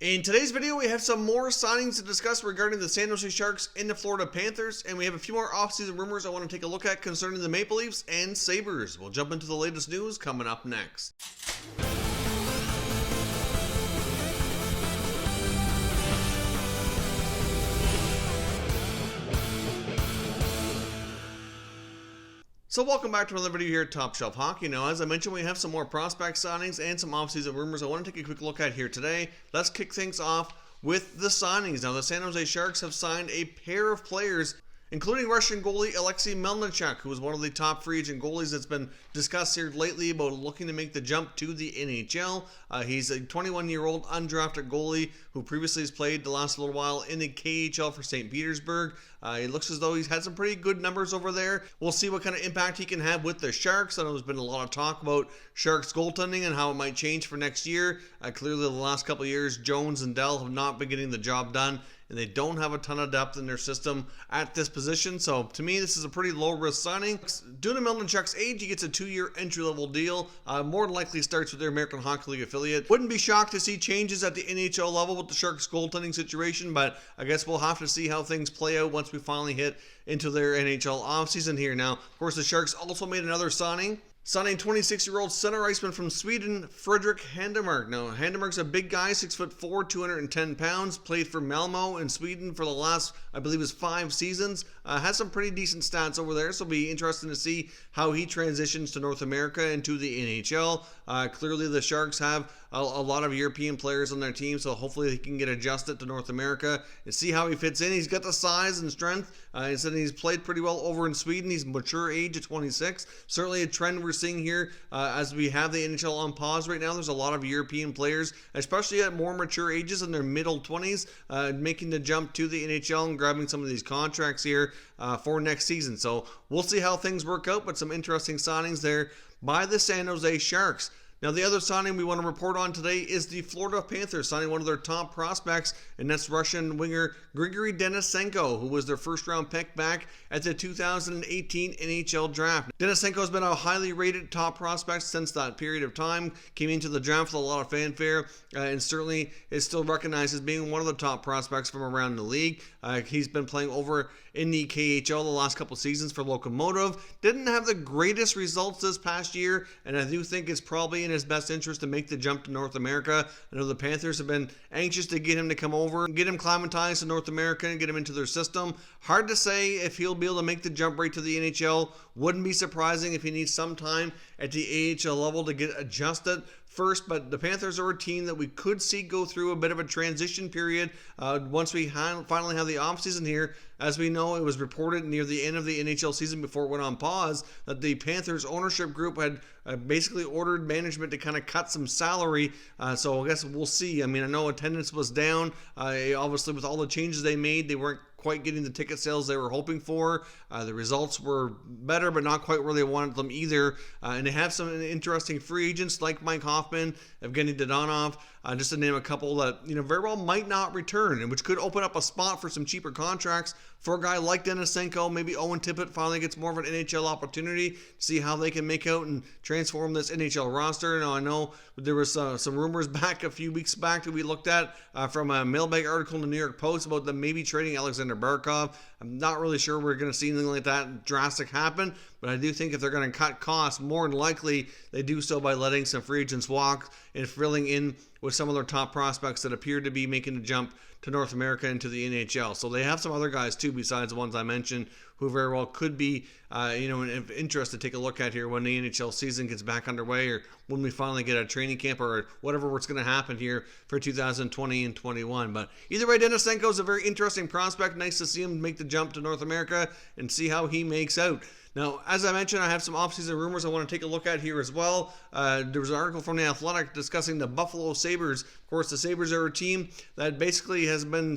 In today's video, we have some more signings to discuss regarding the San Jose Sharks and the Florida Panthers, and we have a few more offseason rumors I want to take a look at concerning the Maple Leafs and Sabres. We'll jump into the latest news coming up next. So welcome back to another video here at Top Shelf Hockey. Now, as I mentioned, we have some more prospect signings and some offseason rumors I want to take a quick look at here today. Let's kick things off with the signings. Now, the San Jose Sharks have signed a pair of players, including Russian goalie Alexei Melnichuk, who was one of the top free agent goalies that's been discussed here lately about looking to make the jump to the NHL. He's a 21-year-old undrafted goalie who previously has played the last little while in the KHL for St. Petersburg. It looks as though he's had some pretty good numbers over there. We'll see what kind of impact he can have with the Sharks. I know there's been a lot of talk about Sharks goaltending and how it might change for next year. Clearly, the last couple of years, Jones and Dell have not been getting the job done, and they don't have a ton of depth in their system at this position. So to me, this is a pretty low-risk signing. Due to Melnichuk's age, he gets a 2-year entry-level deal. More than likely starts with their American Hockey League affiliate. Wouldn't be shocked to see changes at the NHL level with the Sharks goaltending situation, but I guess we'll have to see how things play out once we finally hit into their NHL offseason here. Now, of course, the Sharks also made another signing 26-year-old center iceman from Sweden, Fredrik Handemark. Now, Handemark's a big guy, 6'4", 210 pounds, played for Malmo in Sweden for the last, I believe, 5 seasons. Has some pretty decent stats over there, so it'll be interesting to see how he transitions to North America and to the NHL. Clearly, the Sharks have a lot of European players on their team, so hopefully he can get adjusted to North America and see how he fits in. He's got the size and strength. He said he's played pretty well over in Sweden. He's mature age at 26. Certainly a trend we're seeing here as we have the NHL on pause right now. There's a lot of European players, especially at more mature ages in their middle 20s, making the jump to the NHL and grabbing some of these contracts here for next season. So we'll see how things work out, but some interesting signings there by the San Jose Sharks. Now, the other signing we want to report on today is the Florida Panthers signing one of their top prospects, and that's Russian winger Grigori Denisenko, who was their first-round pick back at the 2018 NHL Draft. Denisenko has been a highly rated top prospect since that period of time, came into the draft with a lot of fanfare, and certainly is still recognized as being one of the top prospects from around the league. He's been playing over in the KHL the last couple seasons for Lokomotiv. Didn't have the greatest results this past year, and I do think it's probably in his best interest to make the jump to North America. I know the Panthers have been anxious to get him to come over, get him climatized to North America and get him into their system. Hard to say if he'll be able to make the jump right to the NHL. Wouldn't be surprising if he needs some time at the AHL level to get adjusted first, but the Panthers are a team that we could see go through a bit of a transition period once we finally have the offseason here. As we know, it was reported near the end of the NHL season before it went on pause that the Panthers ownership group had basically ordered management to kind of cut some salary. So I guess we'll see. I mean, I know attendance was down. Obviously, with all the changes they made, they weren't quite getting the ticket sales they were hoping for. The results were better, but not quite where they wanted them either. And they have some interesting free agents like Mike Hoffman, Evgeny Dodonov, just to name a couple that very well might not return, and which could open up a spot for some cheaper contracts for a guy like Denisenko. Maybe Owen Tippett finally gets more of an NHL opportunity to see how they can make out and transform this NHL roster. Now, I know there was some rumors back a few weeks back that we looked at from a mailbag article in the New York Post about them maybe trading Alexander Barkov. I'm not really sure we're going to see anything like that drastic happen, but I do think if they're going to cut costs, more than likely they do so by letting some free agents walk and filling in with some of their top prospects that appear to be making the jump to North America and to the NHL. So they have some other guys too besides the ones I mentioned who very well could be of interest to take a look at here when the NHL season gets back underway, or when we finally get a training camp, or whatever what's going to happen here for 2020 and 21. But either way, Denisenko is a very interesting prospect. Nice to see him make the jump to North America and see how he makes out. Now, as I mentioned, I have some offseason rumors I want to take a look at here as well. There was an article from The Athletic discussing the Buffalo Sabres. Of course, the Sabres are a team that basically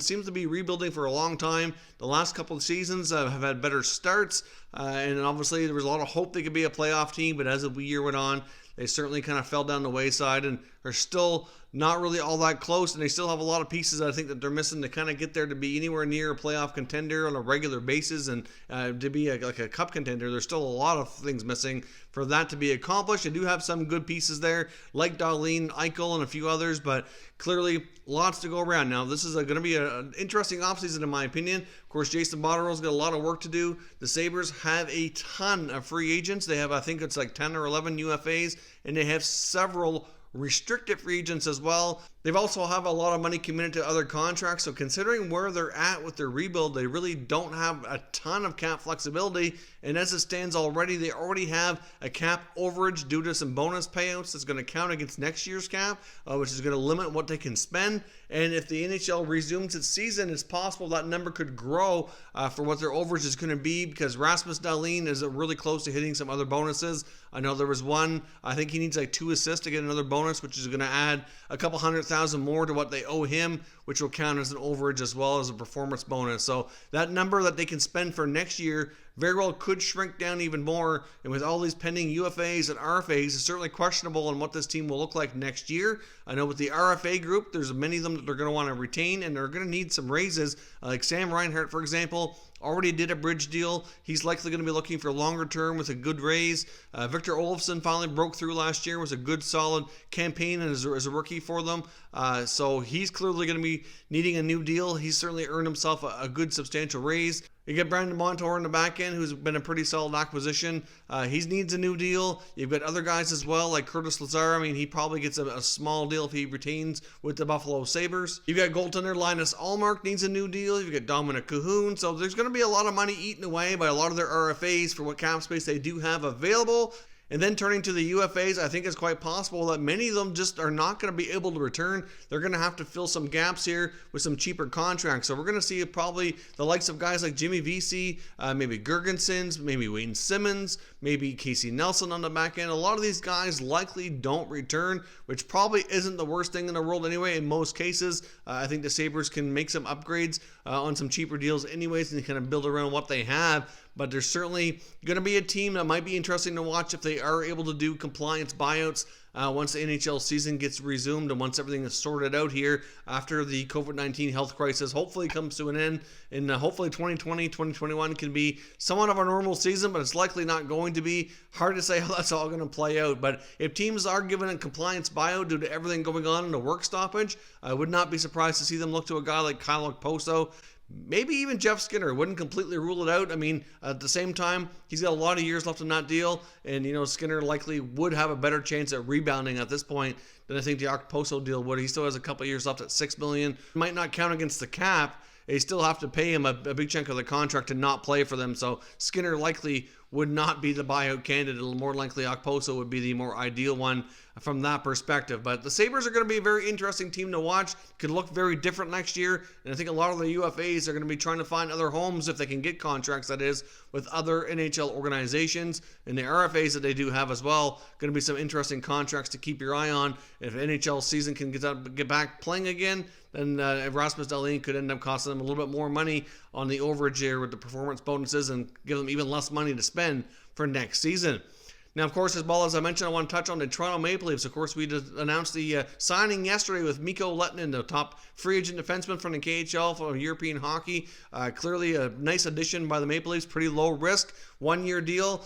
seems to be rebuilding for a long time. The last couple of seasons have had better starts, and obviously there was a lot of hope they could be a playoff team, but as the year went on, they certainly kind of fell down the wayside and are still not really all that close, and they still have a lot of pieces I think that they're missing to kind of get there to be anywhere near a playoff contender on a regular basis, and to be like a cup contender. There's still a lot of things missing for that to be accomplished. They do have some good pieces there, like Dahlin, Eichel, and a few others, but clearly lots to go around. Now, this is going to be an interesting offseason in my opinion. Of course, Jason Botterill's got a lot of work to do. The Sabres have a ton of free agents. They have, I think it's like 10 or 11 UFAs, and they have several restricted free agents as well. They've also have a lot of money committed to other contracts, so considering where they're at with their rebuild, they really don't have a ton of cap flexibility, and as it stands already, they already have a cap overage due to some bonus payouts that's going to count against next year's cap, which is going to limit what they can spend, and if the NHL resumes its season, it's possible that number could grow for what their overage is going to be, because Rasmus Dahlin is really close to hitting some other bonuses. I know there was one, I think he needs like 2 assists to get another bonus, which is going to add a couple $100,000 more to what they owe him, which will count as an overage as well as a performance bonus. So that number that they can spend for next year very well could shrink down even more, and with all these pending UFAs and RFAs, it's certainly questionable on what this team will look like next year. I know with the RFA group, there's many of them that they're going to want to retain, and they're going to need some raises, like Sam Reinhart, for example, already did a bridge deal. He's likely going to be looking for longer term with a good raise. Victor Olofsson finally broke through last year, was a good solid campaign as a rookie for them. So he's clearly going to be needing a new deal. He's certainly earned himself a good substantial raise. You get Brandon Montour in the back end, who's been a pretty solid acquisition. He needs a new deal. You've got other guys as well, like Curtis Lazar. I mean, he probably gets a small deal if he retains with the Buffalo Sabres. You've got goaltender Linus Ullmark needs a new deal. You've got Dominic Cahoon. So there's going to be a lot of money eaten away by a lot of their RFAs for what cap space they do have available. And then turning to the UFAs, I think it's quite possible that many of them just are not going to be able to return. They're going to have to fill some gaps here with some cheaper contracts. So we're going to see probably the likes of guys like Jimmy Vesey, maybe Gergensons, maybe Wayne Simmons, maybe Casey Nelson on the back end. A lot of these guys likely don't return, which probably isn't the worst thing in the world anyway. In most cases, I think the Sabres can make some upgrades on some cheaper deals anyways and kind of build around what they have. But there's certainly going to be a team that might be interesting to watch if they are able to do compliance buyouts once the NHL season gets resumed and once everything is sorted out here after the COVID-19 health crisis hopefully comes to an end. And hopefully 2020, 2021 can be somewhat of a normal season, but it's likely not going to be. Hard to say how that's all going to play out. But if teams are given a compliance buyout due to everything going on in the work stoppage, I would not be surprised to see them look to a guy like Kyle Okposo. Maybe even Jeff Skinner. Wouldn't completely rule it out. I mean, at the same time, he's got a lot of years left on that deal, and Skinner likely would have a better chance at rebounding at this point than I think the Okposo deal would. He still has a couple of years left at $6 million. Might not count against the cap. They still have to pay him a big chunk of the contract to not play for them. So Skinner likely would not be the buyout candidate. More likely Okposo would be the more ideal one from that perspective. But the Sabres are going to be a very interesting team to watch. Could look very different next year. And I think a lot of the UFAs are going to be trying to find other homes if they can get contracts, that is, with other NHL organizations. And the RFAs that they do have as well, going to be some interesting contracts to keep your eye on. If NHL season can get back playing again, then Rasmus Dahlin could end up costing them a little bit more money on the overage here with the performance bonuses and give them even less money to spend for next season. Now, of course, as well as I mentioned, I want to touch on the Toronto Maple Leafs. Of course, we just announced the signing yesterday with Mikko Lehtonen, the top free agent defenseman from the KHL for European hockey. Clearly a nice addition by the Maple Leafs, pretty low risk, 1-year deal.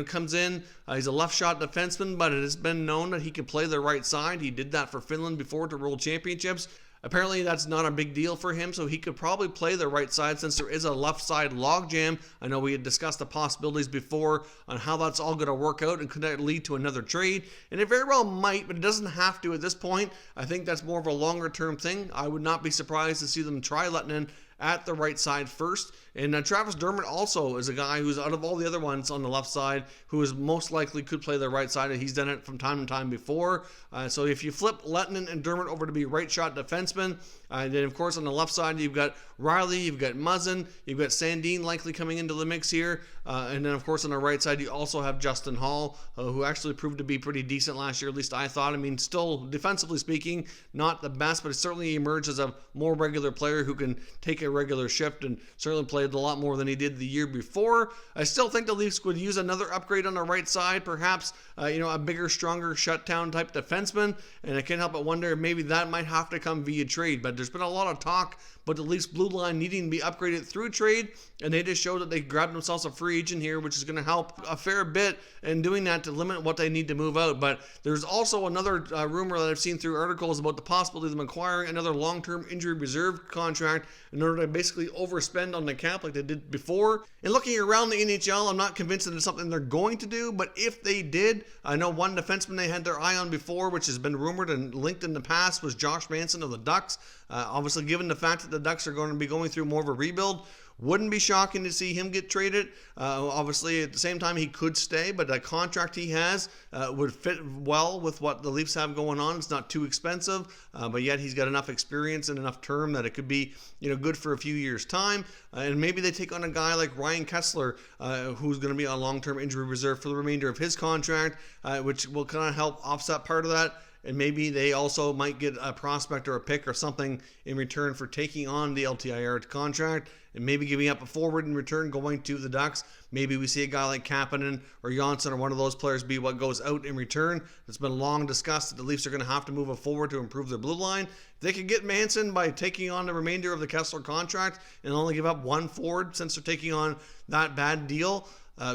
Comes in. He's a left shot defenseman, but it has been known that he can play the right side. He did that for Finland before to World Championships. Apparently that's not a big deal for him, so he could probably play the right side since there is a left side logjam. I know we had discussed the possibilities before on how that's all going to work out and could that lead to another trade. And it very well might, but it doesn't have to at this point. I think that's more of a longer term thing. I would not be surprised to see them try Lehtonen at the right side first. And Travis Dermott also is a guy who's, out of all the other ones on the left side, who is most likely could play the right side. He's done it from time to time before. So if you flip Lehtonen and Dermott over to be right shot defensemen, then of course on the left side you've got Riley, you've got Muzzin, you've got Sandin likely coming into the mix here. And then of course on the right side you also have Justin Hall, who actually proved to be pretty decent last year, at least I thought. I mean, still defensively speaking, not the best, but it certainly emerged as a more regular player who can take a regular shift and certainly played a lot more than he did the year before. I still think the Leafs would use another upgrade on the right side, perhaps a bigger, stronger shutdown type defenseman, and I can't help but wonder if maybe that might have to come via trade. But there's been a lot of talk about the Leafs blue line needing to be upgraded through trade, and they just showed that they grabbed themselves a free agent here, which is going to help a fair bit in doing that to limit what they need to move out. But there's also another rumor that I've seen through articles about the possibility of them acquiring another long-term injury reserve contract in order to basically overspend on the cap like they did before. And looking around the NHL, I'm not convinced that it's something they're going to do, but if they did, I know one defenseman they had their eye on before, which has been rumored and linked in the past, was Josh Manson of the Ducks. Obviously, given the fact that the Ducks are going to be going through more of a rebuild, wouldn't be shocking to see him get traded. Obviously, at the same time, he could stay, but the contract he has would fit well with what the Leafs have going on. It's not too expensive, but yet he's got enough experience and enough term that it could be good for a few years' time. And maybe they take on a guy like Ryan Kessler, who's going to be on long-term injury reserve for the remainder of his contract, which will kind of help offset part of that. And maybe they also might get a prospect or a pick or something in return for taking on the LTIR contract and maybe giving up a forward in return going to the Ducks. Maybe we see a guy like Kapanen or Janssen or one of those players be what goes out in return. It's been long discussed that the Leafs are going to have to move a forward to improve their blue line. If they could get Manson by taking on the remainder of the Kessler contract and only give up one forward since they're taking on that bad deal,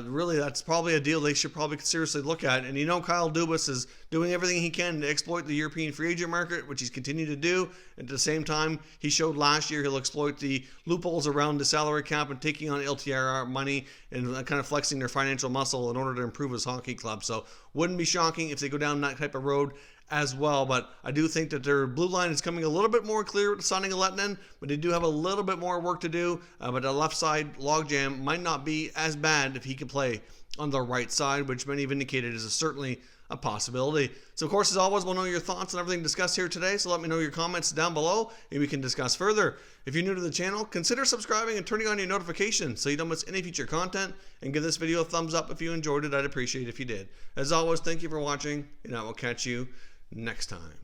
really, that's probably a deal they should probably seriously look at. And Kyle Dubas is doing everything he can to exploit the European free agent market, which he's continued to do. And at the same time, he showed last year he'll exploit the loopholes around the salary cap and taking on LTIR money and kind of flexing their financial muscle in order to improve his hockey club. So wouldn't be shocking if they go down that type of road as well. But I do think that their blue line is coming a little bit more clear with the signing of Lettinen, but they do have a little bit more work to do. But the left side logjam might not be as bad if he can play on the right side, which many have indicated is certainly a possibility. So, of course, as always, we'll know your thoughts on everything discussed here today, so let me know your comments down below and we can discuss further. If you're new to the channel, consider subscribing and turning on your notifications so you don't miss any future content, and give this video a thumbs up if you enjoyed it. I'd appreciate it if you did. As always, thank you for watching, and I will catch you next time.